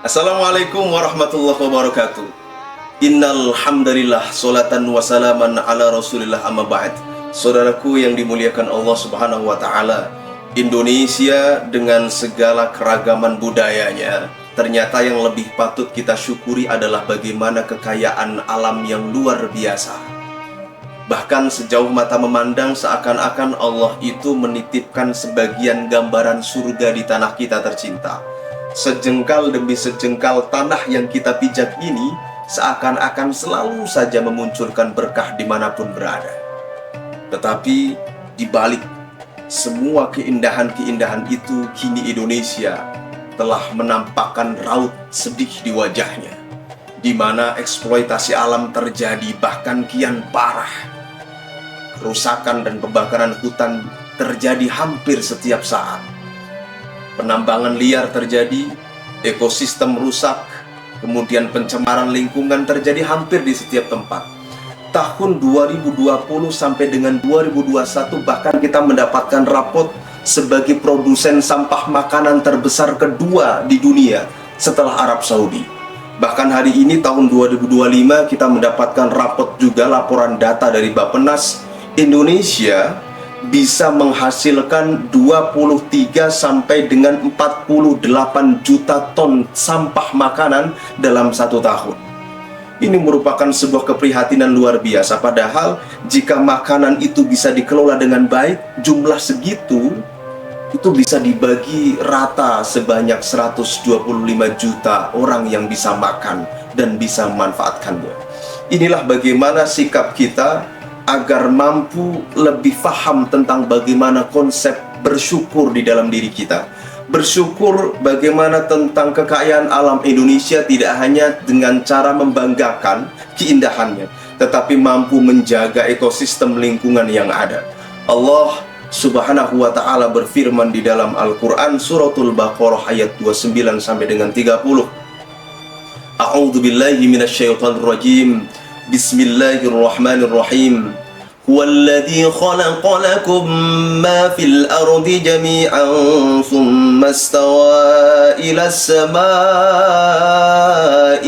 Assalamualaikum warahmatullahi wabarakatuh. Innal hamdalillah, salatan wa salaman ala Rasulillah, amma ba'd. Saudaraku yang dimuliakan Allah Subhanahu wa taala, Indonesia dengan segala keragaman budayanya, ternyata yang lebih patut kita syukuri adalah bagaimana kekayaan alam yang luar biasa. Bahkan sejauh mata memandang, seakan-akan Allah itu menitipkan sebagian gambaran surga di tanah kita tercinta. Sejengkal demi sejengkal tanah yang kita pijak ini seakan-akan selalu saja memunculkan berkah dimanapun berada. Tetapi di balik semua keindahan-keindahan itu, kini Indonesia telah menampakkan raut sedih di wajahnya, di mana eksploitasi alam terjadi bahkan kian parah. Kerusakan dan pembakaran hutan terjadi hampir setiap saat. Penambangan liar terjadi, ekosistem rusak, kemudian pencemaran lingkungan terjadi hampir di setiap tempat. Tahun 2020 sampai dengan 2021 bahkan kita mendapatkan rapot sebagai produsen sampah makanan terbesar kedua di dunia setelah Arab Saudi. Bahkan hari ini tahun 2025 kita mendapatkan rapot juga, laporan data dari Bappenas, Indonesia bisa menghasilkan 23 sampai dengan 48 juta ton sampah makanan dalam 1 tahun. Ini merupakan sebuah keprihatinan luar biasa. Padahal jika makanan itu bisa dikelola dengan baik, jumlah segitu itu bisa dibagi rata sebanyak 125 juta orang yang bisa makan dan bisa memanfaatkannya. Inilah bagaimana sikap kita agar mampu lebih paham tentang bagaimana konsep bersyukur di dalam diri kita. Bersyukur bagaimana tentang kekayaan alam Indonesia tidak hanya dengan cara membanggakan keindahannya, tetapi mampu menjaga ekosistem lingkungan yang ada. Allah Subhanahu wa ta'ala berfirman di dalam Al-Quran suratul Baqarah ayat 29 sampai dengan 30. A'udzu billahi minasyaitonir rajim. Bismillahirrahmanirrahim. Huwallazi khalaqa lakum ma fil ardi jami'an thumma istawa ila as-samaa'i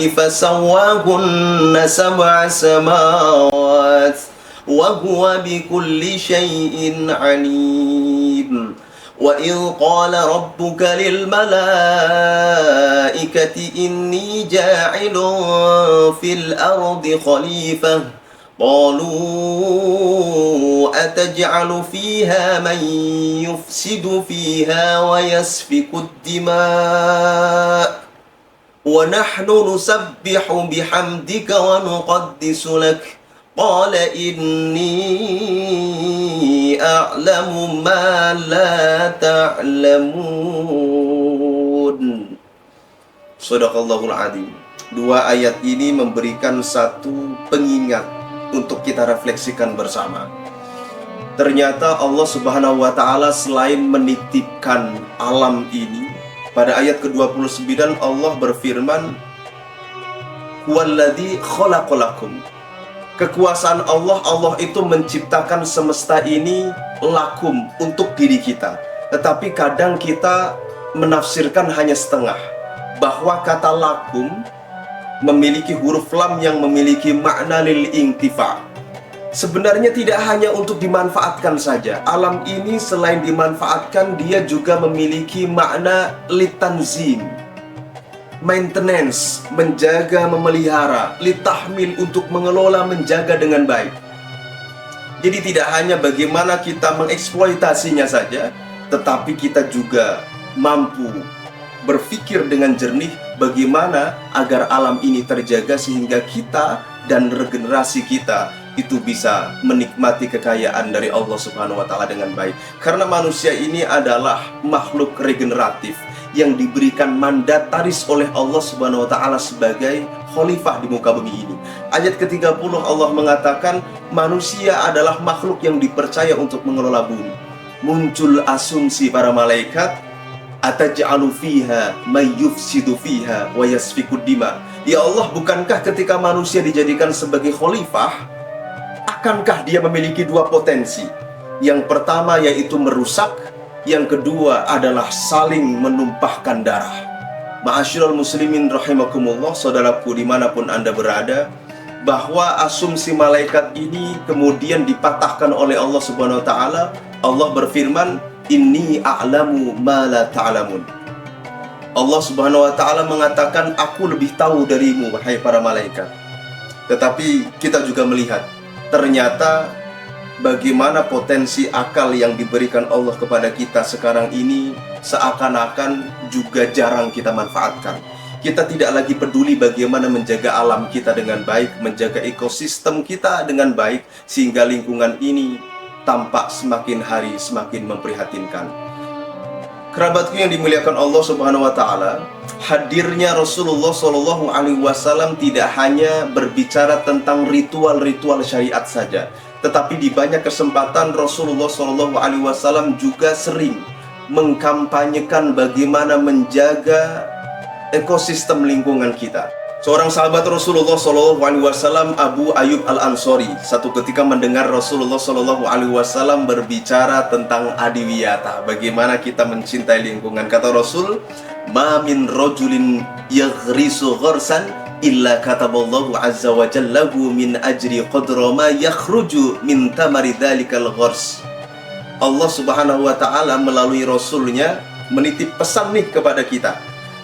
fasawwahunna sab'a samawat wa huwa bikulli syai'in 'alim. Wa idh qala rabbuka lil malaikati inni ja'ilun fil ardi khalifah qalu ataj'alu fiha man yufsidu fiha wa yasfiku ad-dima' wa nahnu nusabbihu bihamdika wa nuqaddisu lak qala inni a'lamu ma la ta'lamun. Shadaqallahul adzim. Dua ayat ini memberikan satu pengingat untuk kita refleksikan bersama. Ternyata Allah Subhanahu wa ta'ala selain menitipkan alam ini, pada ayat ke-29 Allah berfirman, Huwallazi khalaqalakum. Kekuasaan Allah, Allah itu menciptakan semesta ini lakum, untuk diri kita. Tetapi kadang kita menafsirkan hanya setengah, bahwa kata lakum memiliki huruf lam yang memiliki makna lil intifa. Sebenarnya tidak hanya untuk dimanfaatkan saja. Alam ini selain dimanfaatkan, dia juga memiliki makna litanzim, maintenance, menjaga, memelihara, litahmil, untuk mengelola, menjaga dengan baik. Jadi tidak hanya bagaimana kita mengeksploitasinya saja, tetapi kita juga mampu berpikir dengan jernih bagaimana agar alam ini terjaga sehingga kita dan regenerasi kita itu bisa menikmati kekayaan dari Allah Subhanahu wa ta'ala dengan baik. Karena manusia ini adalah makhluk regeneratif yang diberikan mandataris oleh Allah Subhanahu wa ta'ala sebagai khalifah di muka bumi ini. Ayat ke-30 Allah mengatakan manusia adalah makhluk yang dipercaya untuk mengelola bumi. Muncul asumsi para malaikat, ataj'alu fiha may yufsidu fiha wa yasfikud dima. Ya Allah, bukankah ketika manusia dijadikan sebagai khalifah, akankah dia memiliki dua potensi? Yang pertama yaitu merusak, yang kedua adalah saling menumpahkan darah. Ma'asyiral muslimin rahimakumullah, saudaraku dimanapun Anda berada, bahwa asumsi malaikat ini kemudian dipatahkan oleh Allah Subhanahu wa taala. Allah berfirman, "Inni a'lamu ma la ta'lamun." Allah Subhanahu wa taala mengatakan, "Aku lebih tahu darimu, wahai para malaikat." Tetapi kita juga melihat ternyata bagaimana potensi akal yang diberikan Allah kepada kita sekarang ini seakan-akan juga jarang kita manfaatkan. Kita tidak lagi peduli bagaimana menjaga alam kita dengan baik, menjaga ekosistem kita dengan baik, sehingga lingkungan ini tampak semakin hari semakin memprihatinkan. Kerabatku yang dimuliakan Allah Subhanahu wa taala, hadirnya Rasulullah Shallallahu alaihi wasallam tidak hanya berbicara tentang ritual-ritual syariat saja, tetapi di banyak kesempatan Rasulullah Shallallahu alaihi wasallam juga sering mengkampanyekan bagaimana menjaga ekosistem lingkungan kita. Seorang sahabat Rasulullah Shallallahu alaihi wasallam, Abu Ayyub Al-Ansori, satu ketika mendengar Rasulullah Shallallahu alaihi wasallam berbicara tentang adiwiyata, bagaimana kita mencintai lingkungan. Kata Rasul, "Ma min rajulin yaghrisu gharsan illa kataballahu azza wa jallahu min ajri qadra ma yakhruju min tamari dzalikal ghars." Allah Subhanahu wa taala melalui Rasulnya menitip pesan nih kepada kita.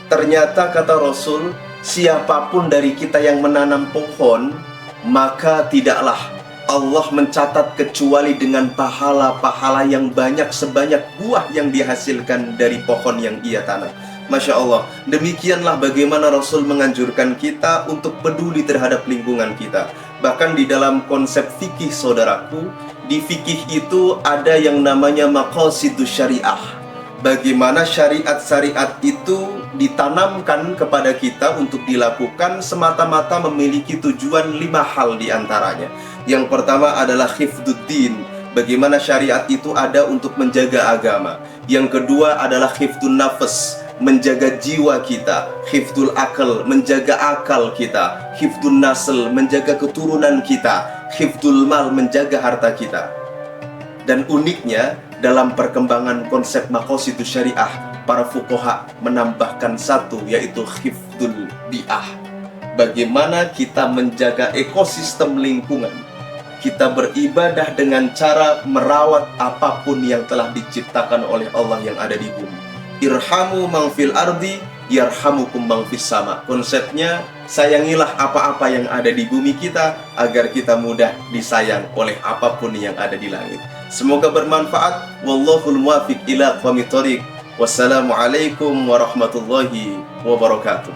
Ternyata kata Rasul, siapapun dari kita yang menanam pohon, maka tidaklah Allah mencatat kecuali dengan pahala-pahala yang banyak sebanyak buah yang dihasilkan dari pohon yang ia tanam. Masya Allah, demikianlah bagaimana Rasul menganjurkan kita untuk peduli terhadap lingkungan kita. Bahkan di dalam konsep fikih, saudaraku, di fikih itu ada yang namanya maqasidus syariah. Bagaimana syariat-syariat itu ditanamkan kepada kita untuk dilakukan semata-mata memiliki tujuan 5 hal diantaranya. Yang pertama adalah hifdzuddin, bagaimana syariat itu ada untuk menjaga agama. Yang kedua adalah hifdzun nafs, menjaga jiwa kita. Hifdzul akal, menjaga akal kita. Hifdzun nasl, menjaga keturunan kita. Hifdzul mal, menjaga harta kita. Dan uniknya, dalam perkembangan konsep maqasidus syariah, para fuqaha menambahkan satu, yaitu hifdzul bi'ah. Bagaimana kita menjaga ekosistem lingkungan. Kita beribadah dengan cara merawat apapun yang telah diciptakan oleh Allah yang ada di bumi. Irhamu man fil ardi yarhamukum man fis sama. Konsepnya, sayangilah apa-apa yang ada di bumi kita agar kita mudah disayang oleh apapun yang ada di langit. Semoga bermanfaat. Wallahul muwaffiq ila aqwamit thoriq. Wassalamualaikum warahmatullahi wabarakatuh.